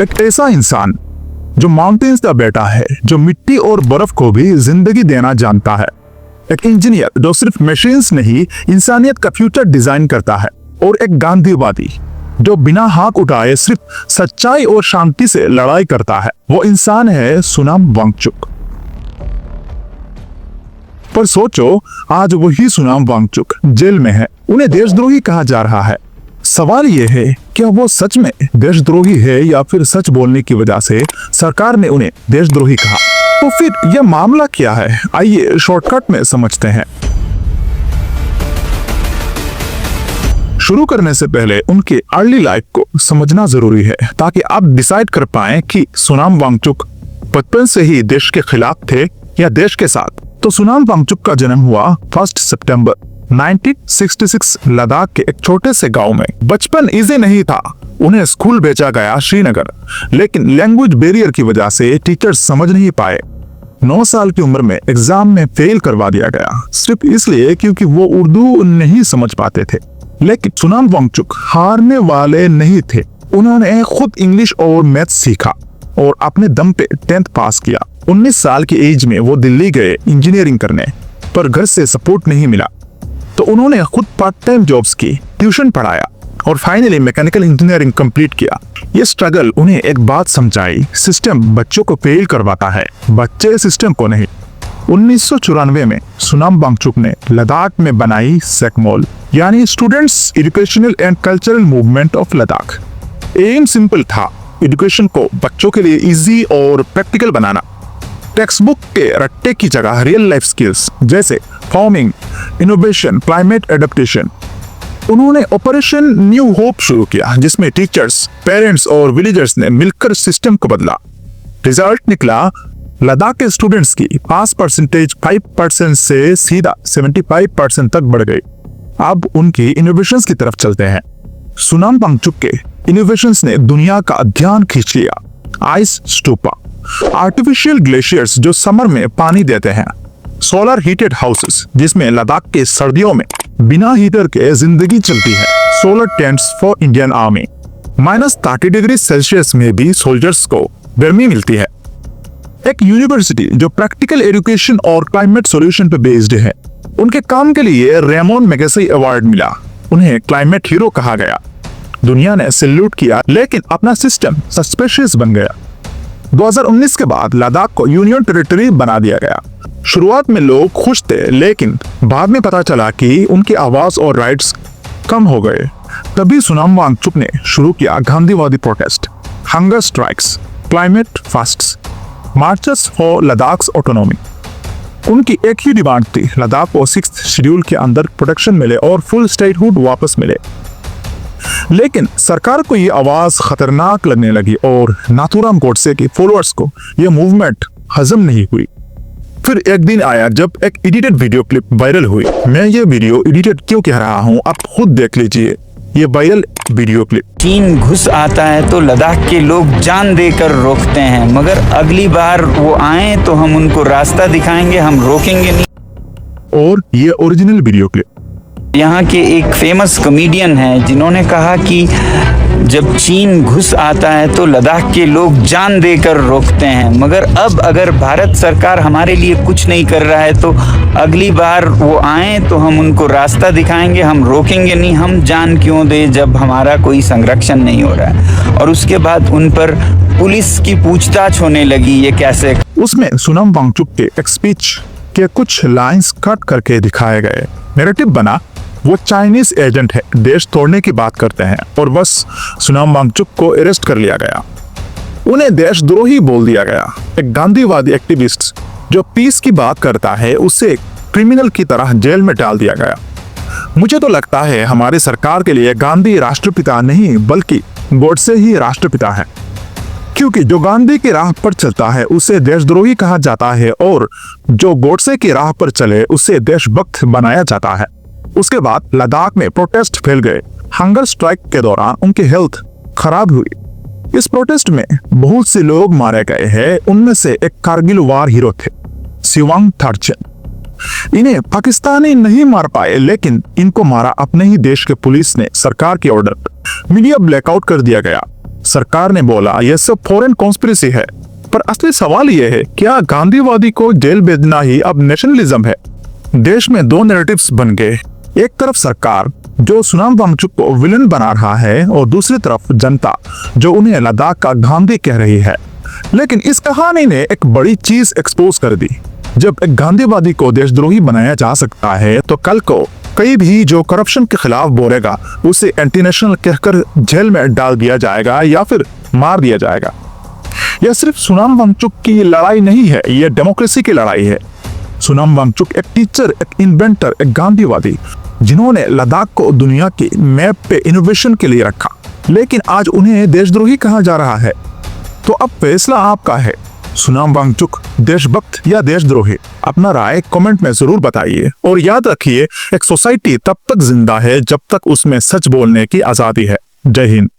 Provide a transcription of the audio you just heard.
एक ऐसा इंसान जो माउंटेन्स का बेटा है, जो मिट्टी और बर्फ को भी जिंदगी देना जानता है। एक इंजीनियर जो सिर्फ मशीन्स नहीं, इंसानियत का फ्यूचर डिजाइन करता है। और एक गांधीवादी जो बिना हाथ उठाए सिर्फ सच्चाई और शांति से लड़ाई करता है। वो इंसान है सोनम वांगचुक। पर सोचो, आज वही सोनम वांगचुक जेल में है। उन्हें देशद्रोही कहा जा रहा है। सवाल यह है, क्या वो सच में देशद्रोही है या फिर सच बोलने की वजह से सरकार ने उन्हें देशद्रोही कहा? तो फिर यह मामला क्या है, आइए शॉर्टकट में समझते हैं। शुरू करने से पहले उनके अर्ली लाइफ को समझना जरूरी है, ताकि आप डिसाइड कर पाएं कि सोनम वांगचुक बचपन से ही देश के खिलाफ थे या देश के साथ। तो सोनम वांगचुक का जन्म हुआ 1 सितंबर 1966 लद्दाख के एक छोटे से गांव में। बचपन इजी नहीं था। उन्हें स्कूल भेजा गया श्रीनगर, लेकिन लैंग्वेज बैरियर की वजह से टीचर्स समझ नहीं पाए। 9 साल की उम्र में एग्जाम में फेल करवा दिया गया, सिर्फ इसलिए क्योंकि वो उर्दू नहीं समझ पाते थे। लेकिन सोनम वांगचुक हारने वाले नहीं थे। उन्होंने खुद इंग्लिश और मैथ सीखा और अपने दम पे 10th पास किया। 19 साल की एज में वो दिल्ली गए इंजीनियरिंग करने, पर घर से सपोर्ट नहीं मिला। तो उन्होंने खुद पार्ट टाइम जॉब्स की, ट्यूशन पढ़ाया और फाइनली मैकेनिकल इंजीनियरिंग कंप्लीट किया। ये स्ट्रगल उन्हें एक बात समझाई, सिस्टम बच्चों को फेल करवाता है, बच्चे सिस्टम को नहीं। 1994 में सोनम वांगचुक ने लद्दाख में बनाई सेकमोल, यानी students educational and cultural movement of Ladakh. Aim simple था, एजुकेशन को बच्चों के लिए इजी और प्रैक्टिकल बनाना। टेक्स्ट बुक के रट्टे की जगह रियल लाइफ स्किल्स जैसे फार्मिंग, इनोवेशन, क्लाइमेट एडेप्टेशन। उन्होंने ऑपरेशन न्यू होप शुरू किया, जिसमें टीचर्स, पेरेंट्स और विलेजर्स ने मिलकर सिस्टम को बदला। रिजल्ट निकला, लद्दाख के स्टूडेंट्स की पास परसेंटेज 5% से सीधा 75% तक बढ़ गई। अब उनकी इनोवेशंस की तरफ चलते हैं। सोनम वांगचुक के इनोवेशंस ने दुनिया का ध्यान खींच लिया। आइस स्टूपा, आर्टिफिशियल ग्लेशियर्स जो समर में पानी देते हैं। सोलर हीटेड हाउसेस, जिसमें लद्दाख के सर्दियों में बिना हीटर के जिंदगी चलती है। Solar tents for Indian army, -30 degree Celsius में भी सोल्जर्स को गर्मी मिलती है। एक यूनिवर्सिटी जो प्रैक्टिकल एजुकेशन और क्लाइमेट सॉल्यूशन पर बेस्ड है। उनके काम के लिए रेमोन मैगसेसे अवार्ड मिला। उन्हें क्लाइमेट हीरो कहा गया। दुनिया ने सैल्यूट किया, लेकिन अपना सिस्टम सस्पिशियस बन गया। 2019 के बाद लद्दाख को यूनियन टेरिटरी बना दिया गया। शुरुआत में लोग खुश थे, लेकिन बाद में पता चला कि उनकी आवाज और राइट्स कम हो गए। तभी सोनम वांगचुक ने शुरू किया गांधीवादी protest, hunger strikes, climate fasts, marches for Ladakh autonomy. उनकी एक ही डिमांड थी, लद्दाख को 6th शेड्यूल के अंदर प्रोटेक्शन मिले और फुल स्टेटहुड वापस मिले। लेकिन सरकार को ये आवाज खतरनाक लगने लगी और नाथुराम गोडसे के फॉलोअर्स को ये मूवमेंट हजम नहीं हुई। फिर एक दिन आया जब एक एडिटेड वीडियो क्लिप वायरल हुई। मैं ये वीडियो एडिटेड क्यों कह रहा हूँ, आप खुद देख लीजिए ये वायरल वीडियो क्लिप। चीन घुस आता है तो लद्दाख के लोग जान देकर रोकते हैं, मगर अगली बार वो आए तो हम उनको रास्ता दिखाएंगे, हम रोकेंगे नहीं। और ये ओरिजिनल वीडियो क्लिप। यहाँ के एक फेमस कॉमेडियन हैं जिन्होंने कहा कि जब चीन घुस आता है तो लद्दाख के लोग जान देकर रोकते हैं, मगर अब अगर भारत सरकार हमारे लिए कुछ नहीं कर रहा है तो अगली बार वो आए तो हम उनको रास्ता दिखाएंगे, हम रोकेंगे नहीं, हम जान क्यों दे जब हमारा कोई संरक्षण नहीं हो रहा है। और उसके बाद उन पर पुलिस की पूछताछ होने लगी, ये कैसे। उसमें सोनम वांगचुक के एक स्पीच के कुछ लाइंस कट करके दिखाए गए। नैरेटिव बना वो चाइनीज एजेंट है, देश तोड़ने की बात करते हैं, और बस सोनम वांगचुक को अरेस्ट कर लिया गया। उन्हें देशद्रोही बोल दिया गया। एक गांधीवादी एक्टिविस्ट जो पीस की बात करता है, उसे क्रिमिनल की तरह जेल में डाल दिया गया। मुझे तो लगता है हमारी सरकार के लिए गांधी राष्ट्रपिता नहीं, बल्कि गोडसे ही राष्ट्रपिता है, क्योंकि जो गांधी की राह पर चलता है उसे देशद्रोही कहा जाता है, और जो गोडसे की राह पर चले उसे देशभक्त बनाया जाता है। उसके बाद लद्दाख में प्रोटेस्ट फैल गए। हंगर स्ट्राइक के दौरान उनकी हेल्थ खराब हुई। इस प्रोटेस्ट में बहुत से लोग मारे गए हैं। उनमें से एक कारगिल वार हीरो थे, सिवांग थर्चन। इन्हें पाकिस्तानी नहीं मार पाए, लेकिन इनको मारा अपने ही देश के पुलिस ने, सरकार के ऑर्डर। मीडिया ब्लैकआउट कर दिया गया। सरकार ने बोला यह सब फॉरेन कॉन्स्पिरेसी है, पर असली सवाल यह है, क्या गांधीवादी को जेल भेजना ही अब नेशनलिज्म है? देश में दो नैरेटिव्स बन गए। एक तरफ सरकार जो सोनाम वांगचुक को विलन बना रहा है और दूसरी तरफ जनता जो उन्हें लद्दाख का गांधी कह रही है। लेकिन इस कहानी ने एक बड़ी चीज एक्सपोज कर दी। जब एक गांधीवादी को देशद्रोही बनाया जा सकता है तो कल को कई भी जो करप्शन के खिलाफ बोलेगा उसे एंटी नेशनल कहकर जेल में डाल दिया जाएगा या फिर मार दिया जाएगा। यह सिर्फ सोनाम वांगचुक की लड़ाई नहीं है, यह डेमोक्रेसी की लड़ाई है। सोनाम वांगचुक एक टीचर, एक इन्वेंटर, एक गांधीवादी जिन्होंने लद्दाख को दुनिया के मैप पे इनोवेशन के लिए रखा, लेकिन आज उन्हें देशद्रोही कहा जा रहा है। तो अब फैसला आपका है, सोनाम वांगचुक देशभक्त या देशद्रोही? अपना राय कमेंट में जरूर बताइए और याद रखिए, एक सोसाइटी तब तक जिंदा है जब तक उसमें सच बोलने की आजादी है। जय हिंद।